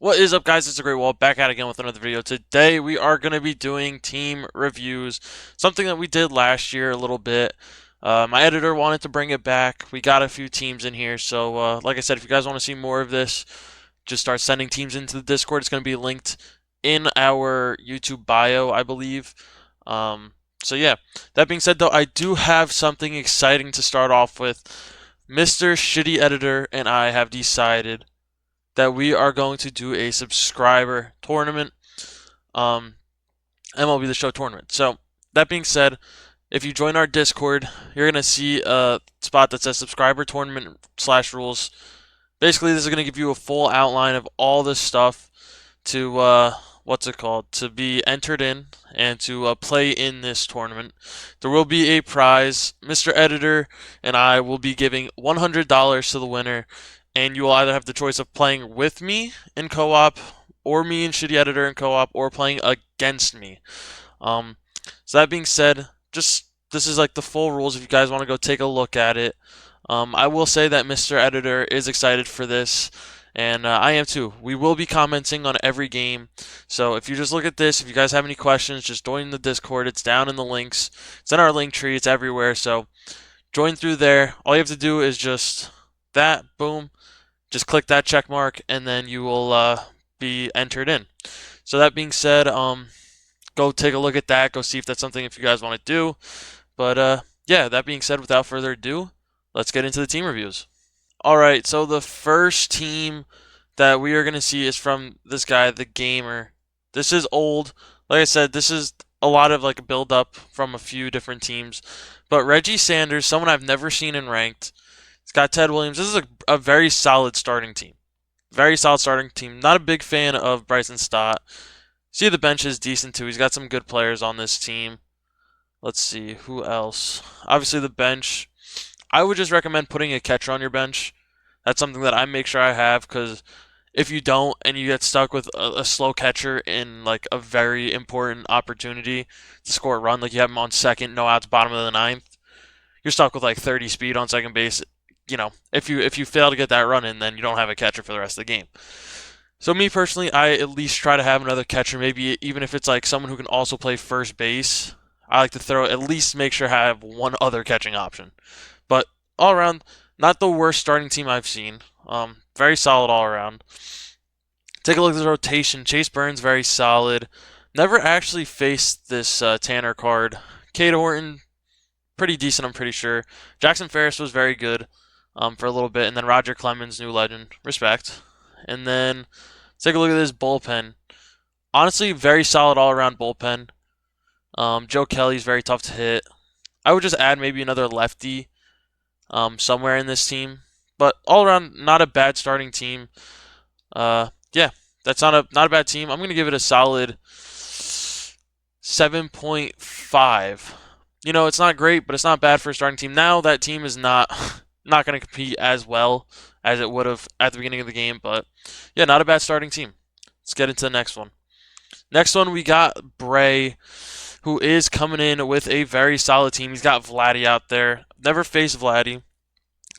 What is up, guys? It's TheGreatWall back at again with another video. Today we are going to be doing team reviews, something that we did last year a little bit. My editor wanted to bring it back. We got a few teams in here, so like I said, if you guys want to see more of this, just start sending teams into the Discord. It's going to be linked in our YouTube bio, I believe. So yeah, that being said, though, I do have something exciting to start off with. Mr. Shitty Editor and I have decided that we are going to do a subscriber tournament, um, MLB The Show tournament. So that being said, if you join our Discord, you're gonna see a spot that says subscriber tournament slash rules. Basically, this is gonna give you a full outline of all this stuff to what's it called, to be entered in and to play in this tournament. There will be a prize. Mr. Editor and I will be giving $100 to the winner, and you will either have the choice of playing with me in co-op, or me and Shitty Editor in co-op, or playing against me. Um, so that being said, just this is like the full rules. If you guys want to go take a look at it, I will say that Mr. Editor is excited for this, and I am too. We will be commenting on every game, so if you just look at this, if you guys have any questions, just join the Discord. It's down in the links. It's in our link tree. It's everywhere. So join through there. All you have to do is just that, boom, just click that check mark, and then you will be entered in. So that being said, go take a look at that. Go see if that's something if you guys want to do. But yeah, that being said, without further ado, let's get into the team reviews. All right, so the first team that we are going to see is from this guy, the Gamer. This is old. Like I said, this is a lot of like a build up from a few different teams. But Reggie Sanders, someone I've never seen in ranked. It's got Ted Williams. This is a very solid starting team. Very solid starting team. Not a big fan of Bryson Stott. See, the bench is decent too. He's got some good players on this team. Let's see, who else? Obviously, the bench. I would just recommend putting a catcher on your bench. That's something that I make sure I have, because if you don't and you get stuck with a slow catcher in like a very important opportunity to score a run, like you have him on second, no outs, bottom of the ninth, you're stuck with like 30 speed on second base. You know, if you fail to get that run in, then you don't have a catcher for the rest of the game. So me personally, I at least try to have another catcher, maybe even if it's like someone who can also play first base. I like to throw at least make sure I have one other catching option. But all around, not the worst starting team I've seen. Very solid all around. Take a look at the rotation. Chase Burns, very solid. Never actually faced this Tanner card. Cade Horton, pretty decent, I'm pretty sure. Jackson Ferris was very good for a little bit. And then Roger Clemens, new legend. Respect. And then take a look at this bullpen. Honestly, very solid all around bullpen. Joe Kelly's very tough to hit. I would just add maybe another lefty somewhere in this team. But all around, not a bad starting team. Yeah, that's not a bad team. I'm gonna give it a solid 7.5. You know, it's not great, but it's not bad for a starting team. Now that team is not not gonna compete as well as it would have at the beginning of the game. But yeah, not a bad starting team. Let's get into the next one. Next one, we got Bray, who is coming in with a very solid team. He's got Vladdy out there. Never faced Vladdy.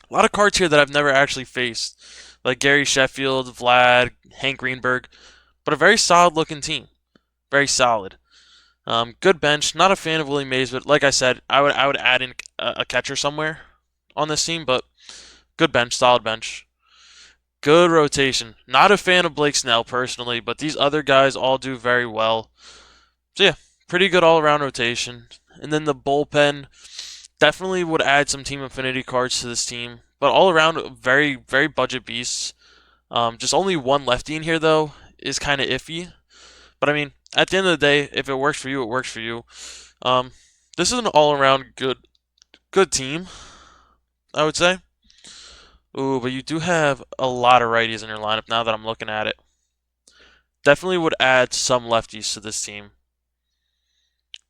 A lot of cards here that I've never actually faced, like Gary Sheffield, Vlad, Hank Greenberg, but a very solid looking team. Very solid. Good bench. Not a fan of Willie Mays, but like I said, I would add in a catcher somewhere on this team, but good bench, solid bench. Good rotation. Not a fan of Blake Snell personally, but these other guys all do very well. So yeah, pretty good all-around rotation. And then the bullpen, definitely would add some team affinity cards to this team, but all around very very budget beasts. Just only one lefty in here though is kind of iffy. But I mean, at the end of the day, if it works for you, it works for you. Um, this is an all-around good team, I would say. Ooh, but you do have a lot of righties in your lineup now that I'm looking at it. Definitely would add some lefties to this team.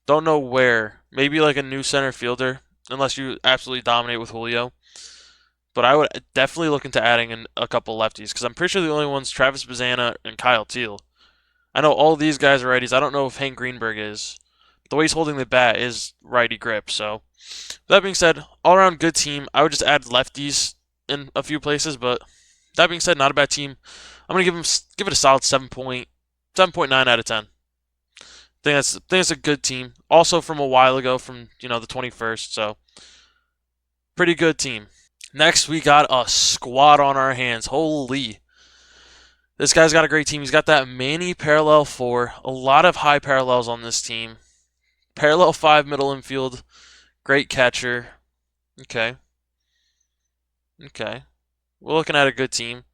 Don't know where. Maybe like a new center fielder, unless you absolutely dominate with Julio. But I would definitely look into adding in a couple lefties, because I'm pretty sure the only ones Travis Bazana and Kyle Teal. I know all these guys are righties. I don't know if Hank Greenberg is. The way he's holding the bat is righty grip. So that being said, all around good team. I would just add lefties in a few places, but that being said, not a bad team. I'm gonna give it a solid 7.9 out of 10. Think that's a good team. Also from a while ago, from the 21st, so pretty good team. Next, we got a squad on our hands. Holy. This guy's got a great team. He's got that Manny parallel 4. A lot of high parallels on this team. Parallel 5 middle infield. Great catcher. Okay. Okay. We're looking at a good team.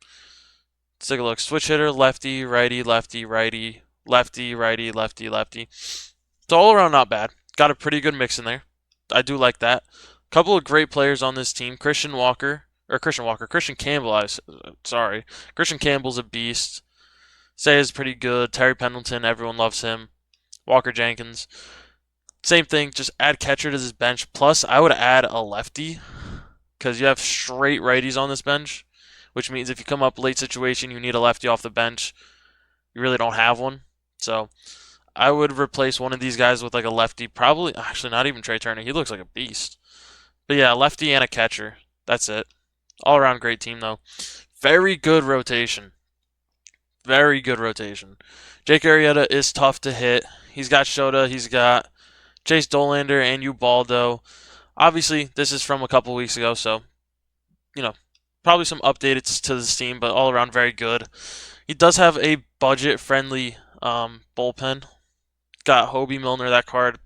Let's take a look. Switch hitter, lefty, righty, lefty, righty, lefty, righty, lefty, lefty. It's all around not bad. Got a pretty good mix in there. I do like that. Couple of great players on this team. Christian Campbell. Sorry. Christian Campbell's a beast. Say is pretty good. Terry Pendleton, everyone loves him. Walker Jenkins. Same thing, just add catcher to this bench. Plus, I would add a lefty because you have straight righties on this bench, which means if you come up late situation, you need a lefty off the bench. You really don't have one. So I would replace one of these guys with like a lefty. Probably, actually, not even Trey Turner. He looks like a beast. But yeah, a lefty and a catcher. That's it. All around great team, though. Very good rotation. Very good rotation. Jake Arrieta is tough to hit. He's got Shota. He's got Chase Dolander and Ubaldo. Obviously, this is from a couple weeks ago, so, probably some updates to this team, but all around very good. He does have a budget-friendly bullpen. Got Hobie Milner, that card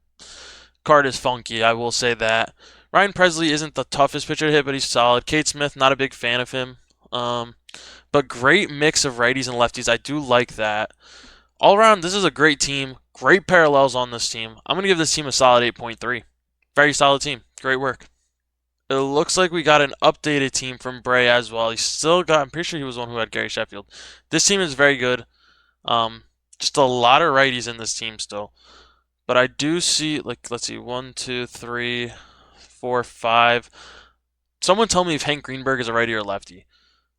is funky, I will say that. Ryan Presley isn't the toughest pitcher to hit, but he's solid. Cade Smith, not a big fan of him. But great mix of righties and lefties. I do like that. All around, this is a great team. Great parallels on this team. I'm going to give this team a solid 8.3. Very solid team. Great work. It looks like we got an updated team from Bray as well. I'm pretty sure he was the one who had Gary Sheffield. This team is very good. Just a lot of righties in this team still. But I do see, let's see, 1, 2, 3, 4, 5. Someone tell me if Hank Greenberg is a righty or a lefty.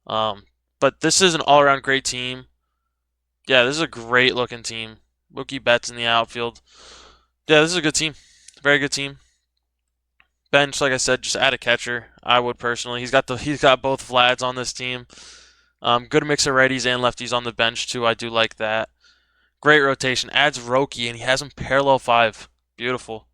But this is an all-around great team. Yeah, this is a great looking team. Mookie Betts in the outfield. Yeah, this is a good team. Very good team. Bench, like I said, just add a catcher. I would personally. He's got both Vlads on this team. Good mix of righties and lefties on the bench too. I do like that. Great rotation. Adds Roki and he has him parallel 5. Beautiful.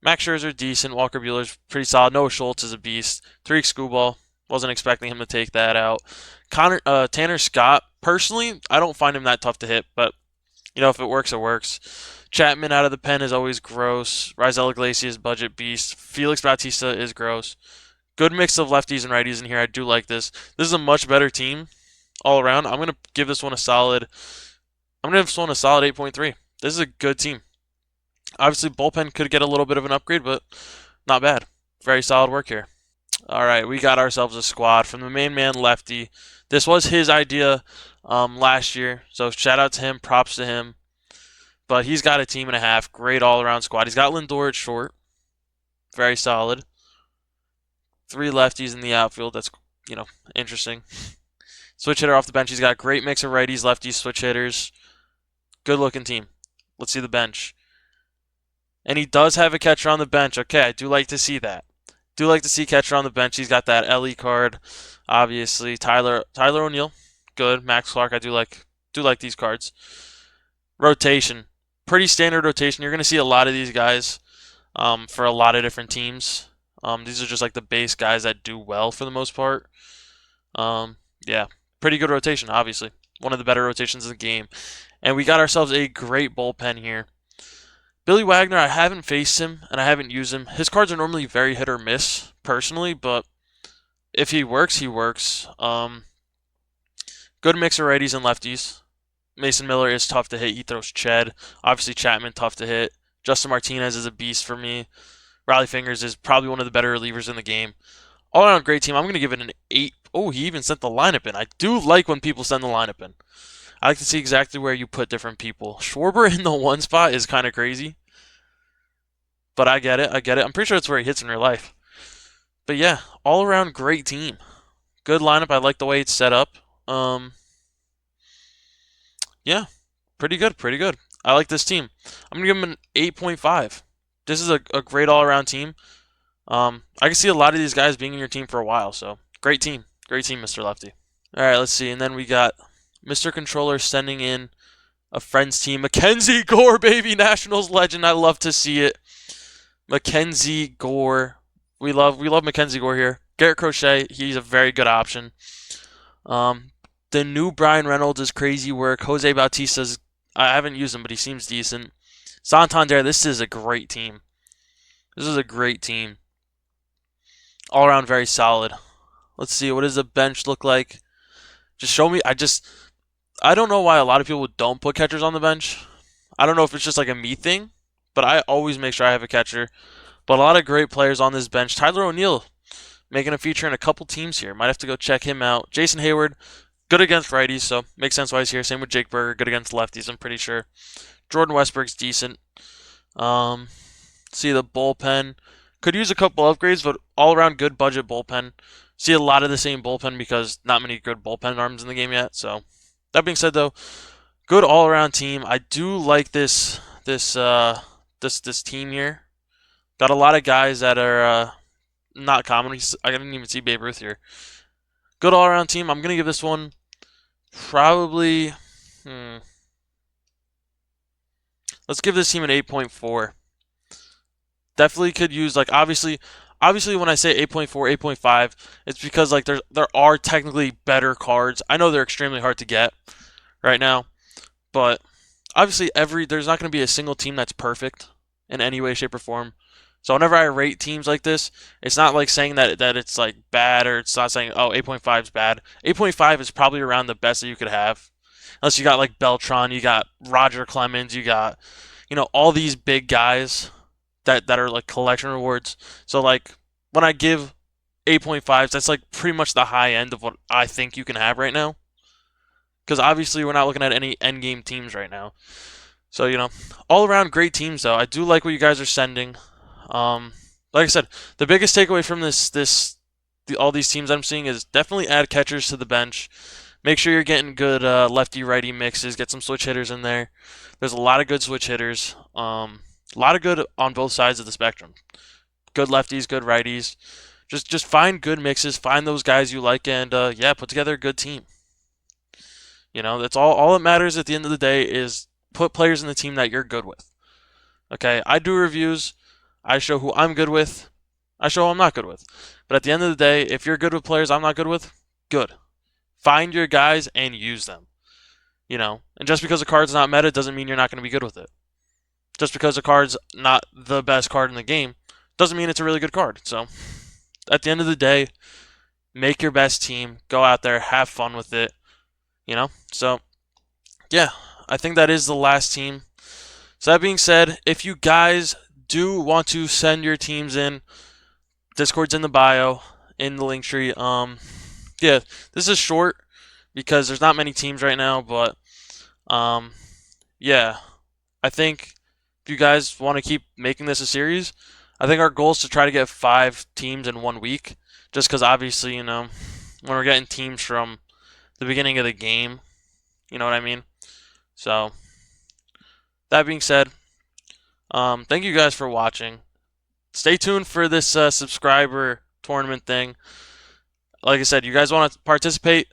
Max Scherzer decent. Walker Buehler's pretty solid. Noah Schultz is a beast. Tariq Skubal. Wasn't expecting him to take that out. Tanner Scott. Personally, I don't find him that tough to hit, but if it works, it works. Chapman out of the pen is always gross. Raisel Iglesias, budget beast. Felix Bautista is gross. Good mix of lefties and righties in here. I do like this. This is a much better team all around. I'm gonna give this one a solid 8.3. This is a good team. Obviously, bullpen could get a little bit of an upgrade, but not bad. Very solid work here. All right, we got ourselves a squad from the main man, Lefty. This was his idea last year, so shout out to him, props to him. But he's got a team and a half, great all-around squad. He's got Lindor at short, very solid. 3 lefties in the outfield, that's, interesting. Switch hitter off the bench, he's got a great mix of righties, lefties, switch hitters. Good-looking team. Let's see the bench. And he does have a catcher on the bench. Okay, I do like to see that. Do like to see catcher on the bench. He's got that LE card, obviously. Tyler O'Neill, good. Max Clark, I do like these cards. Rotation, pretty standard rotation. You're gonna see a lot of these guys for a lot of different teams. These are just like the base guys that do well for the most part. Yeah, pretty good rotation, obviously. One of the better rotations in the game. And we got ourselves a great bullpen here. Billy Wagner, I haven't faced him and I haven't used him. His cards are normally very hit or miss, personally, but if he works, he works. Good mix of righties and lefties. Mason Miller is tough to hit. He throws Ched. Obviously, Chapman, tough to hit. Justin Martinez is a beast for me. Riley Fingers is probably one of the better relievers in the game. All around great team. I'm going to give it an 8. Oh, he even sent the lineup in. I do like when people send the lineup in. I like to see exactly where you put different people. Schwarber in the 1 spot is kind of crazy. But I get it. I'm pretty sure that's where he hits in real life. But yeah, all around great team. Good lineup. I like the way it's set up. Yeah, pretty good. I like this team. I'm going to give him an 8.5. This is a great all around team. I can see a lot of these guys being in your team for a while. So great team, Mr. Lefty. All right, let's see. And then we got Mr. Controller sending in a friend's team. Mackenzie Gore, baby, Nationals legend. I love to see it. Mackenzie Gore. We love Mackenzie Gore here. Garrett Crochet, he's a very good option. Um, the new Brian Reynolds is crazy work. Jose Bautista's, I haven't used him, but he seems decent. Santander, this is a great team. This is a great team. All around very solid. Let's see, what does the bench look like? Just show me. I don't know why a lot of people don't put catchers on the bench. I don't know if it's just like a me thing, but I always make sure I have a catcher. But a lot of great players on this bench. Tyler O'Neill making a feature in a couple teams here. Might have to go check him out. Jason Hayward, good against righties, so makes sense why he's here. Same with Jake Berger, good against lefties, I'm pretty sure. Jordan Westbrook's decent. See the bullpen. Could use a couple upgrades, but all around good budget bullpen. See a lot of the same bullpen because not many good bullpen arms in the game yet. So that being said, though, good all around team. I do like this team here. Got a lot of guys that are not common. I didn't even see Babe Ruth here. Good all around team. I'm gonna give this one probably. Let's give this team an 8.4. Definitely could use like obviously when I say 8.4, 8.5, it's because like there are technically better cards. I know they're extremely hard to get right now, but obviously there's not going to be a single team that's perfect in any way, shape, or form. So whenever I rate teams like this, it's not like saying that it's like bad, or it's not saying, oh, 8.5 is bad. 8.5 is probably around the best that you could have. Unless you got like Beltran, you got Roger Clemens, you got, all these big guys that are like collection rewards. So like when I give 8.5s, that's like pretty much the high end of what I think you can have right now. Because obviously we're not looking at any end game teams right now. So all around great teams though. I do like what you guys are sending. Like I said, the biggest takeaway from all these teams I'm seeing is definitely add catchers to the bench. Make sure you're getting good lefty righty mixes. Get some switch hitters in there. There's a lot of good switch hitters. A lot of good on both sides of the spectrum. Good lefties, good righties. Just find good mixes. Find those guys you like, and put together a good team. That's all that matters at the end of the day is put players in the team that you're good with. Okay, I do reviews. I show who I'm good with. I show who I'm not good with. But at the end of the day, if you're good with players I'm not good with, good. Find your guys and use them. And just because a card's not meta doesn't mean you're not going to be good with it. Just because a card's not the best card in the game doesn't mean it's a really good card. So, at the end of the day, make your best team. Go out there, have fun with it. So, yeah, I think that is the last team. So that being said, if you guys do want to send your teams in, Discord's in the bio, in the link tree. This is short because there's not many teams right now, but I think if you guys want to keep making this a series, I think our goal is to try to get 5 teams in 1 week. Just because obviously, when we're getting teams from the beginning of the game, you know what I mean? So, that being said, thank you guys for watching. Stay tuned for this subscriber tournament thing. Like I said, you guys want to participate,